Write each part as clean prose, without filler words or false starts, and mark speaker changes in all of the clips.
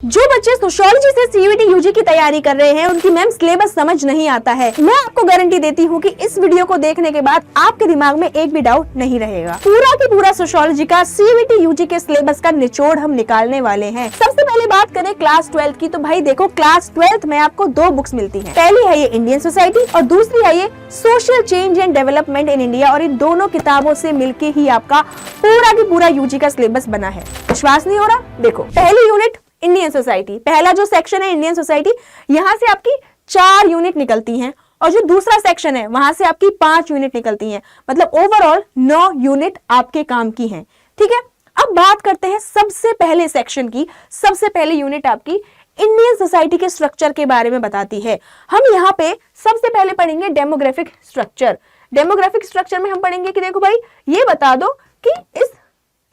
Speaker 1: जो बच्चे सोशियोलॉजी से सीयूईटी यूजी की तैयारी कर रहे हैं उनकी मैम सिलेबस समझ नहीं आता है, मैं आपको गारंटी देती हूँ कि इस वीडियो को देखने के बाद आपके दिमाग में एक भी डाउट नहीं रहेगा। पूरा की पूरा सोशियोलॉजी का सीयूईटी यूजी के सिलेबस का निचोड़ हम निकालने वाले हैं। सबसे पहले बात करें क्लास 12 की, तो भाई देखो क्लास 12 में आपको 2 बुक्स मिलती है। पहली है ये इंडियन सोसाइटी और दूसरी है ये social change and development in India, और इन दोनों किताबों से मिलके ही आपका पूरा की पूरा यूजी का सिलेबस बना है। विश्वास नहीं हो रहा? देखो पहली यूनिट इंडियन सोसाइटी, पहला जो सेक्शन है इंडियन सोसाइटी, यहाँ से आपकी 4 यूनिट निकलती हैं, और जो दूसरा सेक्शन है वहां से आपकी 5 यूनिट निकलती हैं, मतलब ओवरऑल 9 यूनिट आपके काम की हैं। ठीक है, अब बात करते हैं सबसे पहले सेक्शन की। सबसे पहले यूनिट आपकी इंडियन सोसाइटी के स्ट्रक्चर के बारे में बताती है। हम यहाँ पे सबसे पहले पढ़ेंगे डेमोग्राफिक स्ट्रक्चर। डेमोग्राफिक स्ट्रक्चर में हम पढ़ेंगे कि देखो भाई ये बता दो कि इस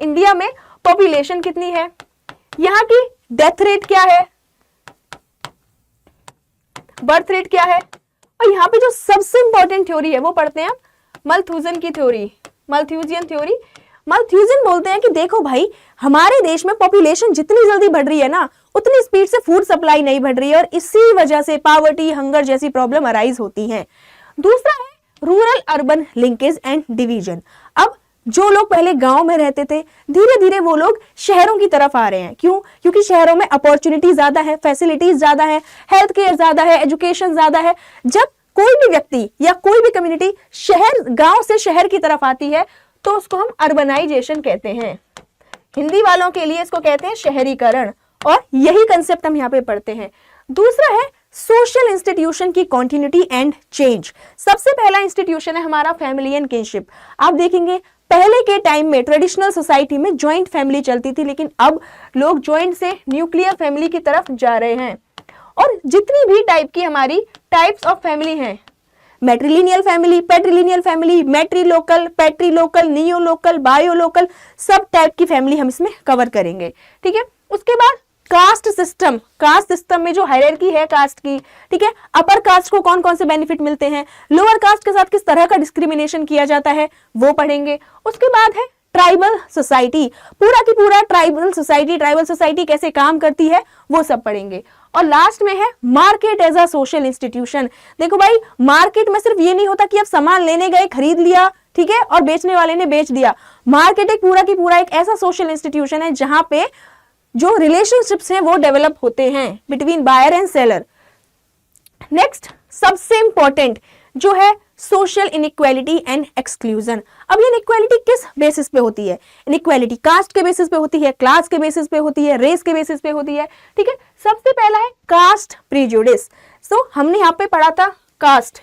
Speaker 1: इंडिया में पॉपुलेशन कितनी है, यहाँ की डेथ रेट क्या है, बर्थ रेट क्या है, और यहाँ पे जो सबसे इंपॉर्टेंट थ्योरी है वो पढ़ते हैं हम मल्थूजन की थ्योरी, मल्थ्यूजियन थ्योरी। मल्थ्यूजन बोलते हैं कि देखो भाई हमारे देश में पॉपुलेशन जितनी जल्दी बढ़ रही है ना, उतनी स्पीड से फूड सप्लाई नहीं बढ़ रही है, और इसी वजह से पावर्टी, हंगर जैसी प्रॉब्लम अराइज होती है। दूसरा है rural urban linkage and division. अब जो लोग पहले गांव में रहते थे, धीरे धीरे वो लोग शहरों की तरफ आ रहे हैं। क्यों? क्योंकि शहरों में अपॉर्चुनिटी ज्यादा है, फैसिलिटीज ज्यादा है, हेल्थ केयर ज्यादा है, एजुकेशन ज्यादा है। जब कोई भी व्यक्ति या कोई भी कम्युनिटी गांव से शहर की तरफ आती है तो उसको हम अर्बनाइजेशन कहते हैं। हिंदी वालों के लिए इसको कहते हैं शहरीकरण, और यही कंसेप्ट हम यहाँ पे पढ़ते हैं। दूसरा है सोशल इंस्टीट्यूशन की कॉन्टिन्यूटी एंड चेंज। सबसे पहला इंस्टीट्यूशन है हमारा फैमिली एंड किनशिप। आप देखेंगे पहले के टाइम में ट्रेडिशनल सोसाइटी में जॉइंट फैमिली चलती थी, लेकिन अब लोग जॉइंट से न्यूक्लियर फैमिली की तरफ जा रहे हैं। और जितनी भी टाइप की हमारी टाइप्स ऑफ फैमिली हैं, मैट्रिलिनियल फैमिली, पैट्रिलिनियल फैमिली, मैट्रिलोकल, पैट्रिलोकल, नियोलोकल, बायोलोकल, सब टाइप की फैमिली हम इसमें कवर करेंगे। ठीक है, उसके बाद कास्ट सिस्टम। कास्ट सिस्टम में जो हायरार्की है कास्ट की, ठीक है, अपर कास्ट को कौन कौन से बेनिफिट मिलते हैं, लोअर कास्ट के साथ किस तरह का डिस्क्रिमिनेशन किया जाता है, वो पढ़ेंगे। उसके बाद है ट्राइबल सोसाइटी, पूरा की पूरा ट्राइबल सोसाइटी कैसे काम करती है वो सब पढ़ेंगे। और लास्ट में है market as a social institution. देखो भाई मार्केट में सिर्फ ये नहीं होता कि आप सामान लेने गए, खरीद लिया, ठीक है, और बेचने वाले ने बेच दिया। मार्केट एक पूरा की पूरा एक ऐसा सोशल इंस्टीट्यूशन है जहां पे जो रिलेशनशिप्स हैं वो डेवलप होते हैं between buyer and seller. Next सबसे इंपॉर्टेंट जो है सोशल इनइक्वालिटी एंड एक्सक्लूजन। अब ये इनइक्वालिटी किस बेसिस पे होती है? इनइक्वालिटी कास्ट के बेसिस पे होती है, क्लास के बेसिस पे होती है, रेस के बेसिस पे होती है। ठीक है, सबसे पहला है कास्ट प्रीजुडिस। सो हमने यहाँ पे पढ़ा था कास्ट,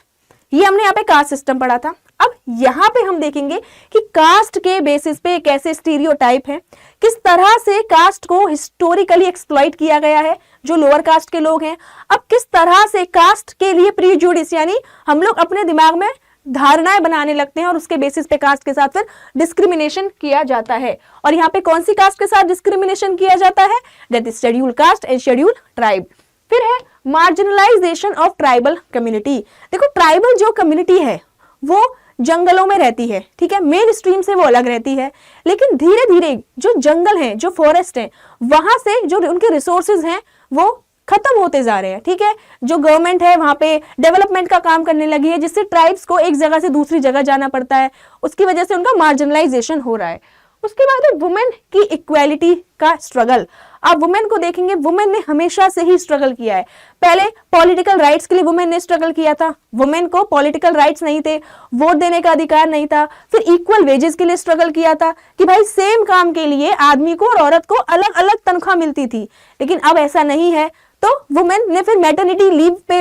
Speaker 1: ये हमने यहाँ पे कास्ट सिस्टम पढ़ा था। अब यहाँ पे हम देखेंगे कि कास्ट के बेसिस पे कैसे स्टीरियोटाइप है, किस तरह से कास्ट को हिस्टोरिकली एक्सप्लॉइट किया गया है जो लोअर कास्ट के लोग हैं। अब किस तरह से कास्ट के लिए प्रीजुडिस, यानी हम लोग अपने दिमाग में धारणाएं बनाने लगते हैं और उसके बेसिस पे कास्ट के साथ फिर डिस्क्रिमिनेशन किया जाता है। और यहाँ पे कौन सी कास्ट के साथ डिस्क्रिमिनेशन किया जाता है? That is schedule caste and schedule tribe. फिर है मार्जिनलाइजेशन ऑफ ट्राइबल कम्युनिटी। देखो ट्राइबल जो कम्युनिटी है वो जंगलों में रहती है, ठीक है, मेन स्ट्रीम से वो अलग रहती है, लेकिन धीरे धीरे जो जंगल हैं, जो फॉरेस्ट हैं, वहां से जो उनके रिसोर्सेज हैं वो खत्म होते जा रहे हैं। ठीक है, जो गवर्नमेंट है वहां पे डेवलपमेंट का काम करने लगी है, जिससे ट्राइब्स को एक जगह से दूसरी जगह जाना पड़ता है, उसकी वजह से उनका मार्जिनलाइजेशन हो रहा है। उसके बाद है वुमेन की इक्वालिटी का स्ट्रगल। आप वुमेन को देखेंगे, वुमेन ने हमेशा से ही स्ट्रगल किया है। पहले पॉलिटिकल राइट्स के लिए वुमेन ने स्ट्रगल किया था, वुमेन को पॉलिटिकल राइट्स नहीं थे, वोट देने का अधिकार नहीं था। फिर इक्वल वेजेस के लिए स्ट्रगल किया था कि भाई सेम काम के लिए आदमी को और औरत को अलग अलग तनख्वाह मिलती थी, लेकिन अब ऐसा नहीं है। तो वुमेन ने फिर मैटरनिटी लीव पे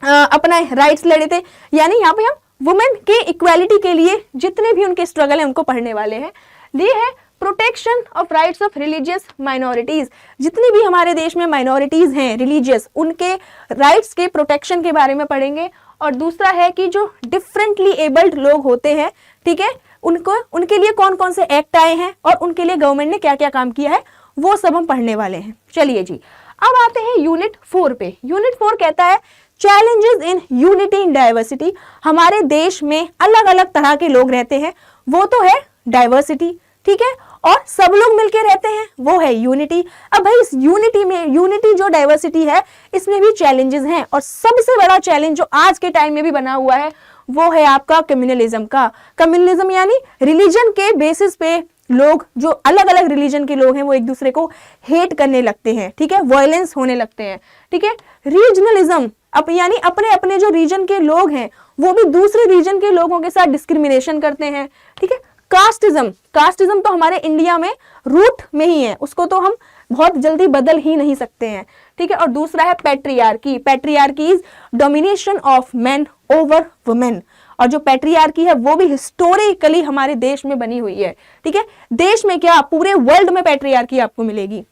Speaker 1: अपना राइट्स लड़े थे। यानी यहाँ पे हम वुमेन के इक्वालिटी के लिए जितने भी उनके स्ट्रगल है उनको पढ़ने वाले हैं। ये है protection of rights of religious minorities. जितनी भी हमारे देश में माइनॉरिटीज हैं रिलीजियस, उनके राइट्स के प्रोटेक्शन के बारे में पढ़ेंगे। और दूसरा है कि जो डिफरेंटली एबल्ड लोग होते हैं, ठीक है, उनके लिए कौन कौन से एक्ट आए हैं और उनके लिए गवर्नमेंट ने क्या क्या काम किया है, वो सब हम पढ़ने वाले हैं। चलिए जी, अब आते हैं यूनिट 4 पे। यूनिट 4 कहता है challenges in unity in diversity. हमारे देश में अलग अलग तरह के लोग रहते हैं, वो तो है डाइवर्सिटी, ठीक है, और सब लोग मिलके रहते हैं, वो है यूनिटी। अब भाई इस यूनिटी में, यूनिटी जो डाइवर्सिटी है, इसमें भी चैलेंजेस हैं, और सबसे बड़ा चैलेंज जो आज के टाइम में भी बना हुआ है वो है आपका कम्युनलिज्म का। कम्युनलिज्म यानी रिलीजन के बेसिस पे लोग, जो अलग अलग रिलीजन के लोग हैं, वो एक दूसरे को हेट करने लगते हैं, ठीक है, वायलेंस होने लगते हैं, ठीक है। रीजनलिज्म यानी अपने अपने जो रीजन के लोग हैं वो भी दूसरे रीजन के लोगों के साथ डिस्क्रिमिनेशन करते हैं, ठीक है। कास्टिज्म, कास्टिज्म तो हमारे इंडिया में रूट में ही है, उसको तो हम बहुत जल्दी बदल ही नहीं सकते हैं, ठीक है। और दूसरा है patriarchy. Patriarchy is domination of main over women, और जो पैट्रियार्की है वो भी हिस्टोरिकली हमारे देश में बनी हुई है, ठीक है। देश में क्या, पूरे वर्ल्ड में पैट्रियार्की आपको मिलेगी।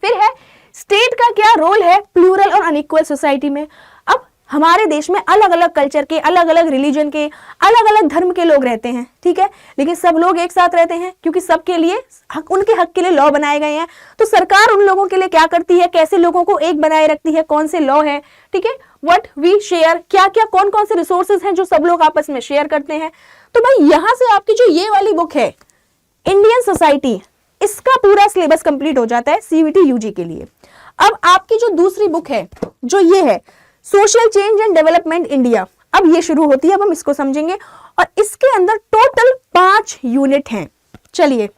Speaker 1: फिर है स्टेट का क्या रोल है प्लूरल और अनइक्वल सोसाइटी में। अब हमारे देश में अलग अलग कल्चर के, अलग अलग रिलीजन के, अलग अलग धर्म के लोग रहते हैं, ठीक है, लेकिन सब लोग एक साथ रहते हैं क्योंकि सबके लिए उनके हक के लिए लॉ बनाए गए हैं। तो सरकार उन लोगों के लिए क्या करती है, कैसे लोगों को एक बनाए रखती है, कौन से लॉ है, ठीक है, व्हाट वी शेयर, क्या क्या कौन कौन से रिसोर्सेज हैं जो सब लोग आपस में शेयर करते हैं। तो भाई यहां से आपकी जो ये वाली बुक है इंडियन सोसाइटी, इसका पूरा सिलेबस कंप्लीट हो जाता है सीवीटी यूजी के लिए। अब आपकी जो दूसरी बुक है जो ये है social change and development India, अब ये शुरू होती है, अब हम इसको समझेंगे। और इसके अंदर टोटल 5 यूनिट हैं। चलिए,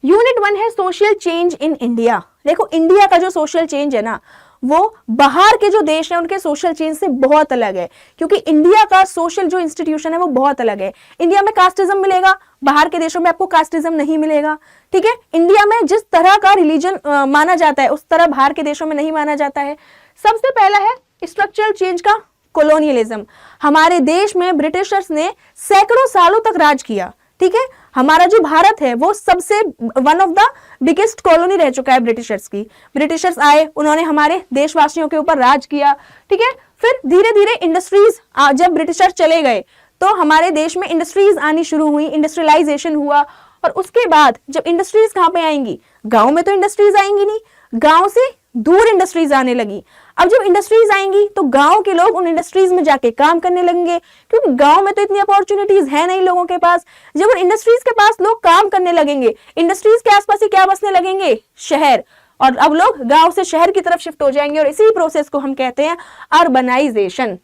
Speaker 1: यूनिट 1 है सोशल चेंज इन इंडिया। देखो इंडिया का जो सोशल चेंज है ना, वो बाहर के जो देश हैं उनके सोशल चेंज से बहुत अलग है, क्योंकि इंडिया का सोशल जो इंस्टीट्यूशन है वो बहुत अलग है। इंडिया में कास्टिज्म मिलेगा, बाहर के देशों में आपको कास्टिज्म नहीं मिलेगा, ठीक है। इंडिया में जिस तरह का रिलीजन माना जाता है उस तरह बाहर के देशों में नहीं माना जाता है। सबसे पहला है स्ट्रक्चरल चेंज का कोलोनियलिज्म। हमारे देश में ब्रिटिशर्स ने सैकड़ों सालों तक राज किया, ठीक है। हमारा जो भारत है वो सबसे one of the biggest colony रह चुका है ब्रिटिशर्स की। ब्रिटिशर्स आए, उन्होंने हमारे देशवासियों के ऊपर राज किया, ठीक है। फिर धीरे धीरे इंडस्ट्रीज, जब ब्रिटिशर्स चले गए तो हमारे देश में इंडस्ट्रीज आनी शुरू हुई, इंडस्ट्रियलाइजेशन हुआ। और उसके बाद जब इंडस्ट्रीज कहाँ पे आएंगी, गांव में तो इंडस्ट्रीज आएंगी नहीं, गांव से दूर इंडस्ट्रीज आने लगी। अब जब इंडस्ट्रीज आएंगी तो गांव के लोग उन इंडस्ट्रीज में जाके काम करने लगेंगे, क्योंकि गांव में तो इतनी अपॉर्चुनिटीज है नहीं लोगों के पास। जब उन इंडस्ट्रीज के पास लोग काम करने लगेंगे, इंडस्ट्रीज के आसपास ही क्या बसने लगेंगे, शहर, और अब लोग गांव से शहर की तरफ शिफ्ट हो जाएंगे, और इसी प्रोसेस को हम कहते हैं अर्बनाइजेशन।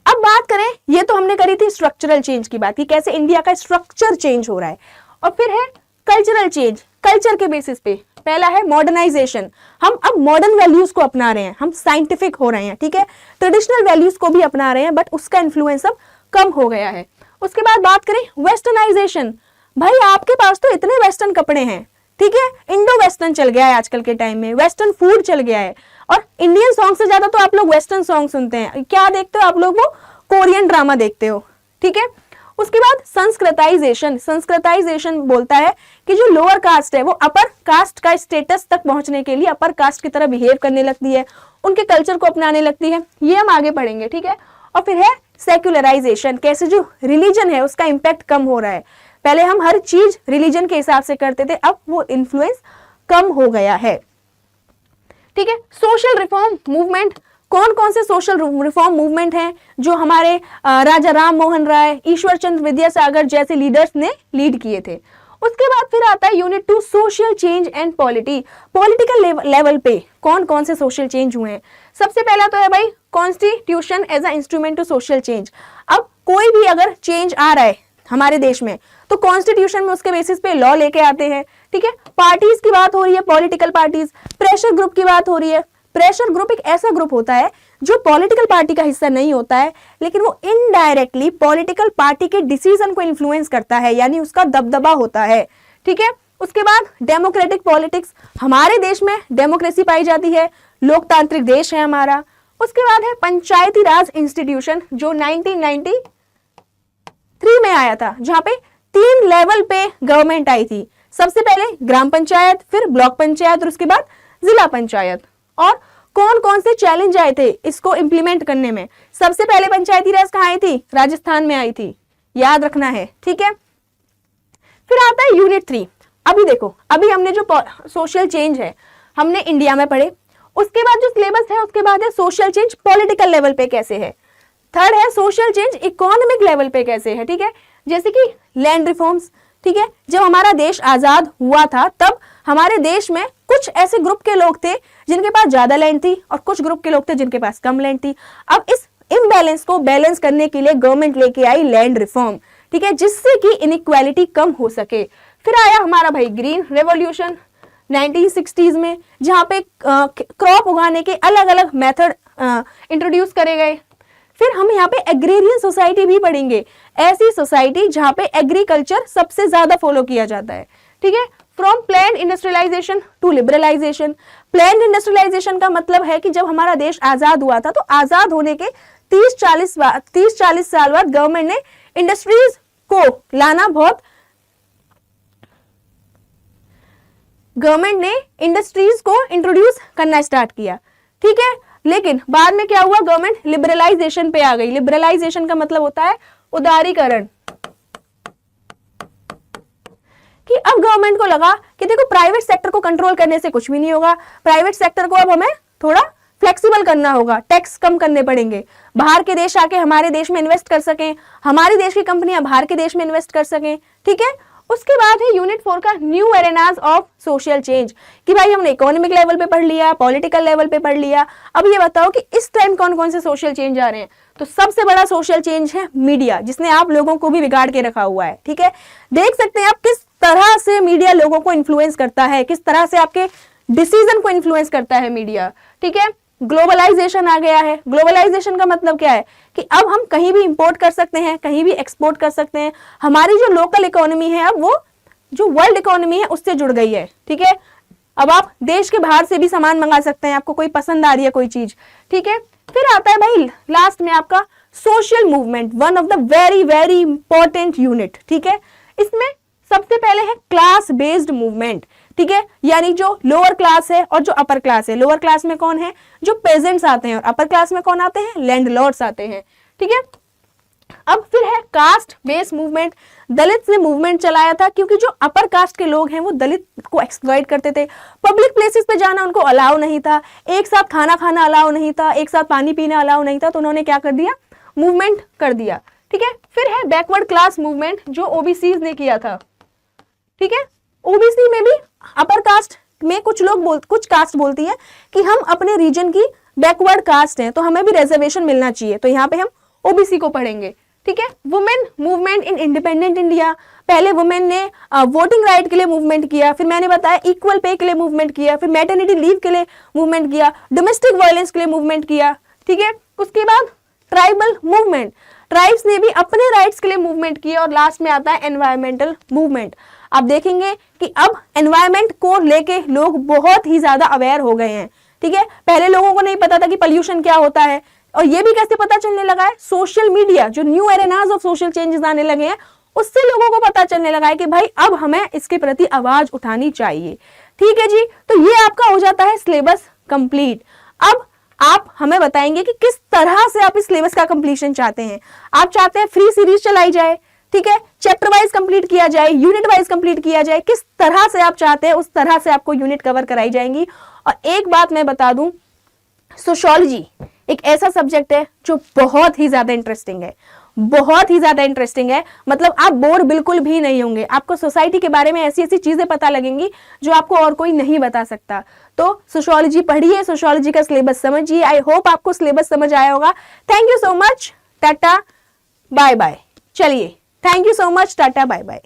Speaker 1: अब बात करें, ये तो हमने करी थी स्ट्रक्चरल चेंज की बात, कि कैसे इंडिया का स्ट्रक्चर चेंज हो रहा है। और फिर है कल्चरल चेंज, कल्चर के बेसिस पे। पहला है मॉडर्नाइजेशन, हम अब मॉडर्न वैल्यूज को अपना रहे हैं, हम साइंटिफिक हो रहे हैं, ठीक है। ट्रेडिशनल वैल्यूज को भी अपना रहे हैं, बट उसका इन्फ्लुएंस अब कम हो गया है। उसके बाद बात करें वेस्टर्नाइजेशन, भाई आपके पास तो इतने वेस्टर्न कपड़े हैं, ठीक है, इंडो वेस्टर्न चल गया है आजकल के टाइम में, वेस्टर्न फूड चल गया है, और इंडियन सॉन्ग से ज्यादा तो आप लोग वेस्टर्न सॉन्ग सुनते हैं। क्या देखते हो आप लोग, वो कोरियन ड्रामा देखते हो, ठीक है। उसके बाद संस्कृताइजेशन, संस्कृताइजेशन बोलता है कि जो लोअर कास्ट है वो अपर कास्ट का स्टेटस तक पहुंचने के लिए अपर कास्ट की तरह बिहेव करने लगती है, उनके कल्चर को अपनाने लगती है। ये हम आगे पढ़ेंगे, ठीक है। और फिर है सेक्युलराइजेशन, कैसे जो रिलीजन है उसका इंपैक्ट कम हो रहा है। पहले हम हर चीज रिलीजन के हिसाब से करते थे, अब वो इन्फ्लुएंस कम हो गया है, ठीक है। सोशल रिफॉर्म मूवमेंट, कौन कौन से सोशल रिफॉर्म मूवमेंट हैं जो हमारे राजा राम मोहन राय, ईश्वर चंद्र विद्यासागर जैसे लीडर्स ने लीड किए थे। उसके बाद फिर आता है unit 2 social change and polity. Political level पे कौन कौन से सोशल चेंज हुए हैं। सबसे पहला तो है भाई constitution as a instrument to social change. अब कोई भी अगर चेंज आ रहा है हमारे देश में तो कॉन्स्टिट्यूशन में उसके बेसिस पे लॉ लेके आते हैं, ठीक है। पार्टीज की बात हो रही है, पॉलिटिकल पार्टीज, प्रेशर ग्रुप की बात हो रही है। प्रेशर ग्रुप एक ऐसा ग्रुप होता है जो पॉलिटिकल पार्टी का हिस्सा नहीं होता है, लेकिन वो इनडायरेक्टली पॉलिटिकल पार्टी के डिसीजन को इन्फ्लुएंस करता है, यानी उसका दबदबा होता है, ठीक है। उसके बाद डेमोक्रेटिक पॉलिटिक्स, हमारे देश में डेमोक्रेसी पाई जाती है, लोकतांत्रिक देश है हमारा। उसके बाद है पंचायती राज इंस्टीट्यूशन जो 1993 में आया था, जहां पे 3 लेवल पे गवर्नमेंट आई थी। सबसे पहले ग्राम पंचायत, फिर ब्लॉक पंचायत और उसके बाद जिला पंचायत। और कौन कौन से चैलेंज आए थे इसको इंप्लीमेंट करने में। सबसे पहले पंचायती राज कहाँ आई थी, राजस्थान में आई थी, याद रखना है, ठीक है। फिर आता है यूनिट 3। अभी देखो, अभी हमने जो सोशल चेंज है हमने इंडिया में पढ़े, उसके बाद जो सिलेबस है उसके बाद है सोशल चेंज पॉलिटिकल लेवल पे कैसे है। थर्ड है सोशल चेंज इकोनॉमिक लेवल पे कैसे है, ठीक है। जैसे कि लैंड रिफॉर्म्स, ठीक है, जब हमारा देश आजाद हुआ था तब हमारे देश में कुछ ऐसे ग्रुप के लोग थे जिनके पास ज्यादा लैंड थी और कुछ ग्रुप के लोग थे जिनके पास कम लैंड थी। अब इस इम्बैलेंस को बैलेंस करने के लिए गवर्नमेंट लेके आई लैंड रिफॉर्म, ठीक है, जिससे कि इनइक्वालिटी कम हो सके। फिर आया हमारा भाई ग्रीन रेवोल्यूशन 1960s में, जहां पे क्रॉप उगाने के अलग अलग मेथड इंट्रोड्यूस करे गए। फिर हम यहाँ पे एग्रेरियन सोसाइटी भी पढ़ेंगे, ऐसी सोसाइटी जहां पे एग्रीकल्चर सबसे ज्यादा फॉलो किया जाता है, ठीक है। From planned industrialisation to liberalisation. Planned industrialisation का मतलब है कि जब हमारा देश आजाद हुआ था तो आजाद होने के 30-40 साल बाद गवर्नमेंट ने इंडस्ट्रीज को लाना गवर्नमेंट ने इंडस्ट्रीज को इंट्रोड्यूस करना स्टार्ट किया, ठीक है। लेकिन बाद में क्या हुआ, गवर्नमेंट लिबरलाइजेशन पे आ गई। लिबरलाइजेशन का मतलब होता है उदारीकरण, कि अब गवर्नमेंट को लगा कि देखो प्राइवेट सेक्टर को कंट्रोल करने से कुछ भी नहीं होगा, प्राइवेट सेक्टर को अब हमें थोड़ा फ्लेक्सिबल करना होगा, टैक्स कम करने पड़ेंगे, बाहर के देश आके हमारे देश में इन्वेस्ट कर सकें, हमारी देश की कंपनियां बाहर के देश में इन्वेस्ट कर सकें, ठीक है। उसके बाद है यूनिट 4 का न्यू एरेनाज ऑफ सोशल चेंज, कि भाई हमने इकोनॉमिक लेवल पे पढ़ लिया, पॉलिटिकल लेवल पे पढ़ लिया, अब ये बताओ कि इस टाइम कौन कौन से सोशल चेंज आ रहे हैं। तो सबसे बड़ा सोशल चेंज है मीडिया, जिसने आप लोगों को भी बिगाड़ के रखा हुआ है, ठीक है। देख सकते हैं आप किस तरह से मीडिया लोगों को इन्फ्लुएंस करता है, किस तरह से आपके डिसीजन को इन्फ्लुएंस करता है मीडिया, ठीक है। ग्लोबलाइजेशन आ गया है। ग्लोबलाइजेशन का मतलब क्या है कि अब हम कहीं भी इंपोर्ट कर सकते हैं, कहीं भी एक्सपोर्ट कर सकते हैं। हमारी जो लोकल इकोनॉमी है अब वो जो वर्ल्ड इकोनॉमी है उससे जुड़ गई है, ठीक है। अब आप देश के बाहर से भी सामान मंगा सकते हैं, आपको कोई पसंद आ रही है कोई चीज, ठीक है। फिर आता है भाई लास्ट में आपका social movement, one of the very very important unit, ठीक है। इसमें सबसे पहले है क्लास बेस्ड मूवमेंट, ठीक है, यानी जो लोअर क्लास है और जो अपर क्लास है। लोअर क्लास में कौन है, जो पेजेंट्स आते हैं, और अपर क्लास में कौन आते हैं, लैंडलॉर्ड्स आते हैं, ठीक है। अब फिर है कास्ट बेस्ड मूवमेंट। दलित ने मूवमेंट चलाया था क्योंकि जो अपर कास्ट के लोग हैं वो दलित को एक्सप्लॉइट करते थे। पब्लिक प्लेसेस पे जाना उनको अलाउ नहीं था, एक साथ खाना खाना अलाउ नहीं था, एक साथ पानी पीना अलाउ नहीं था, तो उन्होंने क्या कर दिया, मूवमेंट कर दिया, ठीक है। फिर है बैकवर्ड क्लास मूवमेंट, जो ओबीसी ने किया था, ठीक है। ओबीसी में भी अपर कास्ट में कुछ कास्ट बोलती है कि हम अपने रीजन की बैकवर्ड कास्ट हैं तो हमें भी रिजर्वेशन मिलना चाहिए, तो यहाँ पे हम ओबीसी को पढ़ेंगे, ठीक है। Women movement in independent India, पहले वुमेन ने वोटिंग राइट के लिए मूवमेंट किया, फिर मैंने बताया इक्वल पे के लिए मूवमेंट किया, फिर मैटरनिटी लीव के लिए मूवमेंट किया, डोमेस्टिक वायलेंस के लिए मूवमेंट किया, ठीक है। उसके बाद ट्राइबल मूवमेंट, ट्राइब्स ने भी अपने राइट्स के लिए मूवमेंट किया, और लास्ट में आता है एनवायरमेंटल मूवमेंट। आप देखेंगे कि अब एनवायरमेंट को लेके लोग बहुत ही ज्यादा अवेयर हो गए हैं, ठीक है। पहले लोगों को नहीं पता था कि पोल्यूशन क्या होता है, और ये भी कैसे पता चलने लगा है, सोशल मीडिया, जो न्यू एरेनाज ऑफ सोशल चेंजेस आने लगे हैं उससे लोगों को पता चलने लगा है कि भाई अब हमें इसके प्रति आवाज उठानी चाहिए, ठीक है जी। तो ये आपका हो जाता है सिलेबस कंप्लीट। अब आप हमें बताएंगे कि किस तरह से आप इस सिलेबस का कंप्लीशन चाहते हैं। आप चाहते हैं फ्री सीरीज चलाई जाए, ठीक है, चैप्टर वाइज कंप्लीट किया जाए, यूनिट वाइज कंप्लीट किया जाए, किस तरह से आप चाहते हैं उस तरह से आपको यूनिट कवर कराई जाएंगी। और एक बात मैं बता दूं, सोशियोलॉजी एक ऐसा सब्जेक्ट है जो बहुत ही ज्यादा इंटरेस्टिंग है, बहुत ही ज्यादा इंटरेस्टिंग है। मतलब आप बोर बिल्कुल भी नहीं होंगे, आपको सोसाइटी के बारे में ऐसी ऐसी चीजें पता लगेंगी जो आपको और कोई नहीं बता सकता। तो सोशियोलॉजी पढ़िए, सोशियोलॉजी का सिलेबस समझिए। आई होप आपको सिलेबस समझ आया होगा। Thank you so much, tata bye bye. चलिए, thank you so much, tata bye bye.